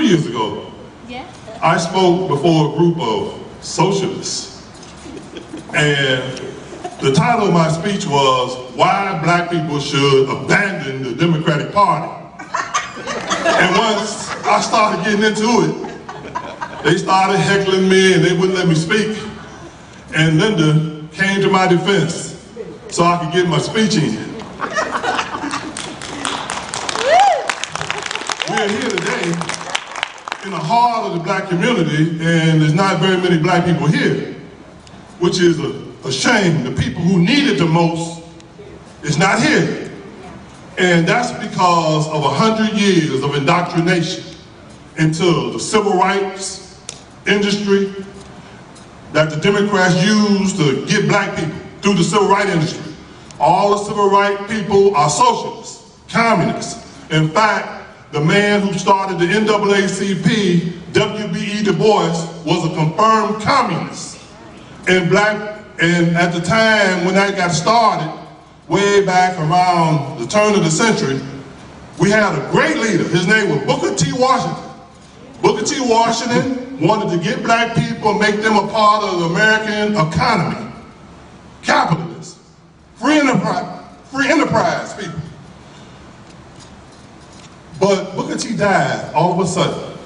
years ago, I spoke before a group of socialists, and the title of my speech was, "Why Black People Should Abandon the Democratic Party." And once I started getting into it, they started heckling me and they wouldn't let me speak. And Linda came to my defense so I could get my speech in. We're here today in the heart of the black community, and there's not very many black people here, which is a shame. The people who need it the most is not here. And that's because of 100 years of indoctrination into the civil rights industry that the Democrats used to get black people through the civil rights industry. All the civil rights people are socialists, communists. In fact, the man who started the NAACP, W.B.E. Du Bois, was a confirmed communist. And at the time when that got started, way back around the turn of the century, we had a great leader. His name was Booker T. Washington. Booker T. Washington wanted to get black people and make them a part of the American economy. Capitalists, free enterprise people. But Booker T died all of a sudden.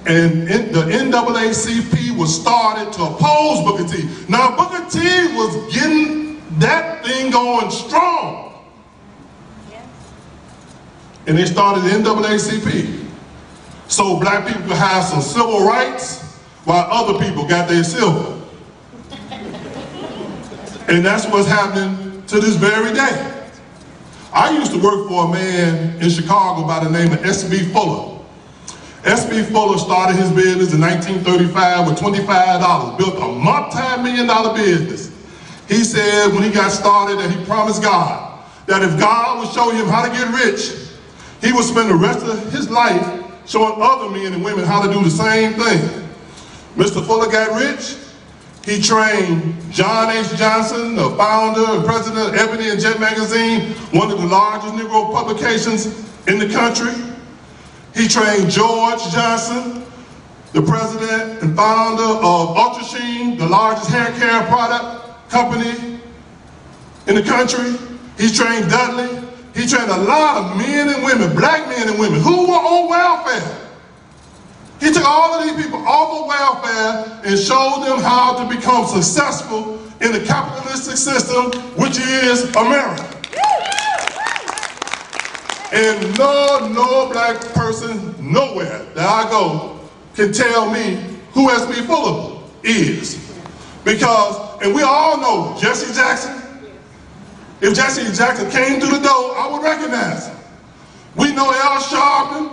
And the NAACP was started to oppose Booker T. Now Booker T was getting that thing going strong. And they started the NAACP. So black people could have some civil rights while other people got their silver. And that's what's happening to this very day. I used to work for a man in Chicago by the name of S.B. Fuller. S.B. Fuller started his business in 1935 with $25, built a multi-million-dollar business. He said when he got started that he promised God that if God would show him how to get rich, he would spend the rest of his life showing other men and women how to do the same thing. Mr. Fuller got rich. He trained John H. Johnson, the founder and president of Ebony and Jet magazine, one of the largest Negro publications in the country. He trained George Johnson, the president and founder of Ultra Sheen, the largest hair care product company in the country. He trained Dudley. He trained a lot of men and women, black men and women, who were on welfare. He took all of these people off of welfare and showed them how to become successful in the capitalistic system, which is America. And no black person nowhere that I go can tell me who S.B. Fuller is. Because, and we all know Jesse Jackson. If Jesse Jackson came through the door, I would recognize him. We know Al Sharpton.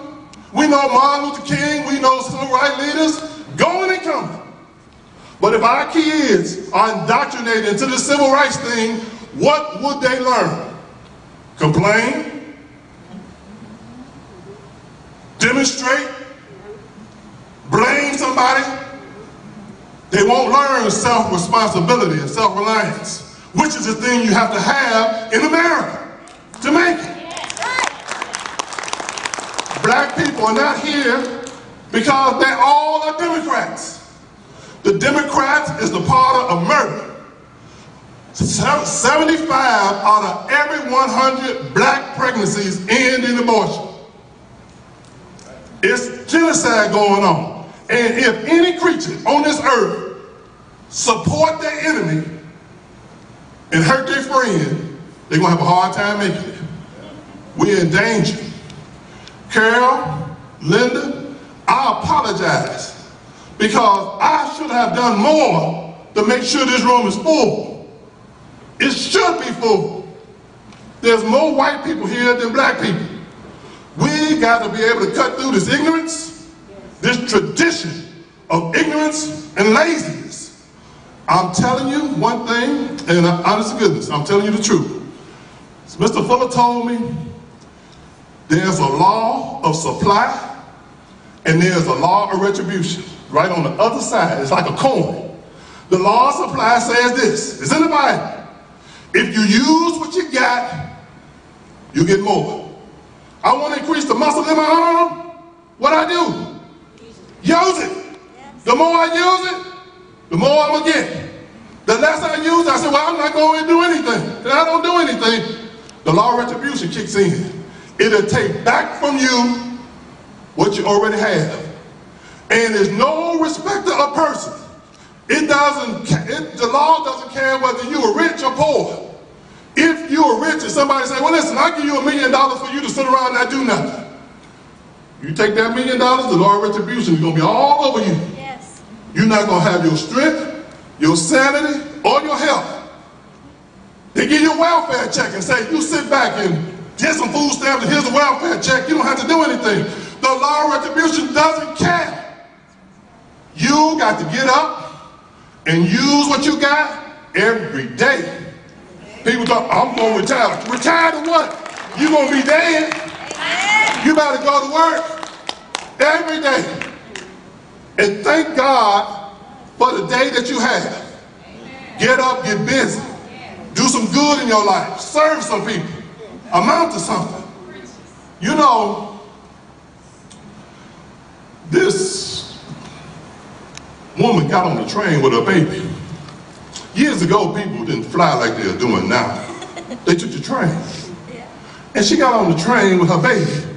We know Martin Luther King, we know civil rights leaders, going and coming. But if our kids are indoctrinated into the civil rights thing, what would they learn? Complain? Demonstrate? Blame somebody? They won't learn self-responsibility and self-reliance, which is the thing you have to have in America to make it. Black people are not here because they all are Democrats. The Democrats is the part of murder. 75 out of every 100 black pregnancies end in abortion. It's genocide going on. And if any creature on this earth support their enemy and hurt their friend, they're gonna have a hard time making it. We're in danger. Carol, Linda, I apologize because I should have done more to make sure this room is full. It should be full. There's more white people here than black people. We got to be able to cut through this ignorance, this tradition of ignorance and laziness. I'm telling you one thing, and honest to goodness, I'm telling you the truth. Mr. Fuller told me there's a law of supply and there's a law of retribution. Right on the other side, it's like a coin. The law of supply says this, it's in the Bible. If you use what you got, you get more. I want to increase the muscle in my arm, what I do? Use it. The more I use it, the more I'm going to get. The less I use it, I say, well, I'm not going to do anything. And I don't do anything. The law of retribution kicks in. It'll take back from you what you already have. And there's no respecter of person. The law doesn't care whether you are rich or poor. If you are rich and somebody say, well, listen, I'll give you $1 million for you to sit around and not do nothing. You take that $1 million, the law of retribution is going to be all over you. Yes. You're not going to have your strength, your sanity, or your health. They give you a welfare check and say, you sit back and get some food stamps and here's a welfare check. You don't have to do anything. The law of retribution doesn't care. You got to get up and use what you got every day. People talk, I'm going to retire. Retire to what? You're going to be dead. You better go to work every day. And thank God for the day that you have. Get up, get busy. Do some good in your life. Serve some people. Amount to something. You know, this woman got on the train with her baby. Years ago, people didn't fly like they're doing now. They took the train. And she got on the train with her baby.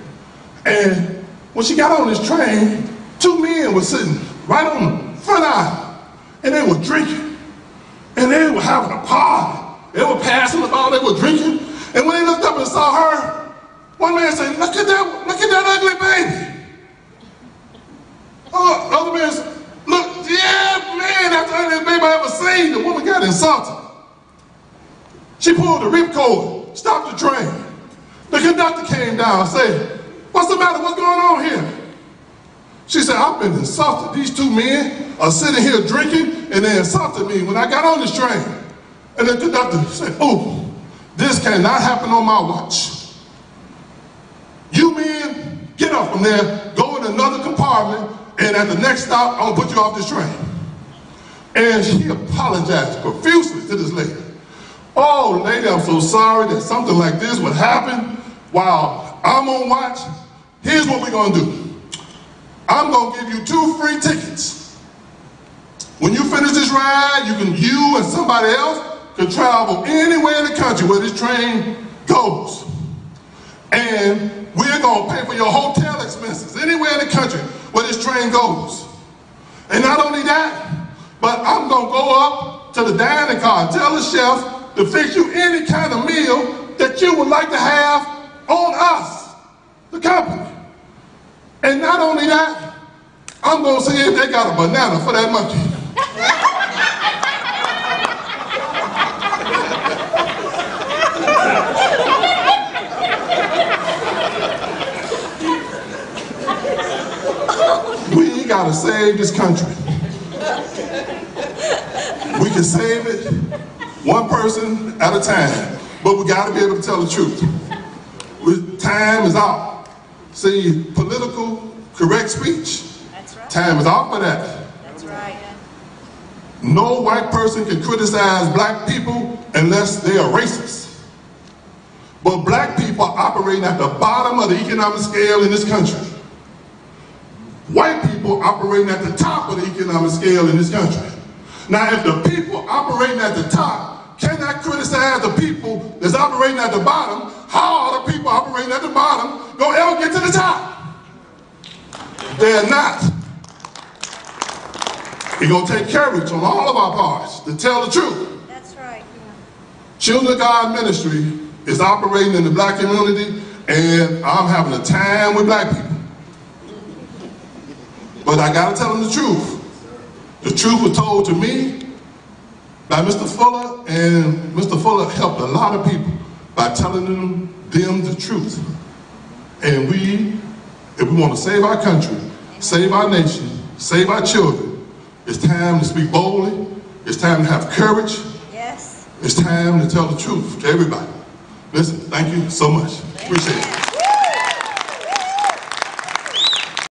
And when she got on this train, 2 men were sitting right on the front aisle. And they were drinking. And they were having a party. They were passing about, they were drinking. And when they looked up and saw her, one man said, look at that ugly baby. Oh, the other man said, look, yeah, man, that's the ugliest baby I ever seen. The woman got insulted. She pulled the ripcord, stopped the train. The conductor came down and said, what's the matter? What's going on here? She said, I've been insulted. These 2 men are sitting here drinking and they insulted me when I got on this train. And the conductor said, oh, this cannot happen on my watch. You men, get off from there, go in another compartment, and at the next stop, I'm gonna put you off this train. And she apologized profusely to this lady. Oh, lady, I'm so sorry that something like this would happen while I'm on watch. Here's what we're gonna do. I'm gonna give you 2 free tickets. When you finish this ride, you and somebody else can travel anywhere in the country where this train goes. And we're gonna pay for your hotel expenses anywhere in the country where this train goes. And not only that, but I'm gonna go up to the dining car and tell the chef to fix you any kind of meal that you would like to have on us, the company. And not only that, I'm gonna see if they got a banana for that monkey. We gotta save this country. We can save it one person at a time, but we gotta be able to tell the truth. Time is out. See, political correct speech. That's right. Time is out for that. That's right. No white person can criticize black people unless they are racist. But black people are operating at the bottom of the economic scale in this country. White people operating at the top of the economic scale in this country. Now, if the people operating at the top cannot criticize the people that's operating at the bottom, how are the people operating at the bottom gonna ever get to the top? They're not. It's gonna take courage on all of our parts to tell the truth. That's right. Children of God Ministry is operating in the black community, and I'm having a time with black people. But I gotta tell them the truth. The truth was told to me by Mr. Fuller, and Mr. Fuller helped a lot of people by telling them the truth. And if we want to save our country, save our nation, save our children, it's time to speak boldly, it's time to have courage, Yes. it's time to tell the truth to everybody. Listen, thank you so much. Appreciate it.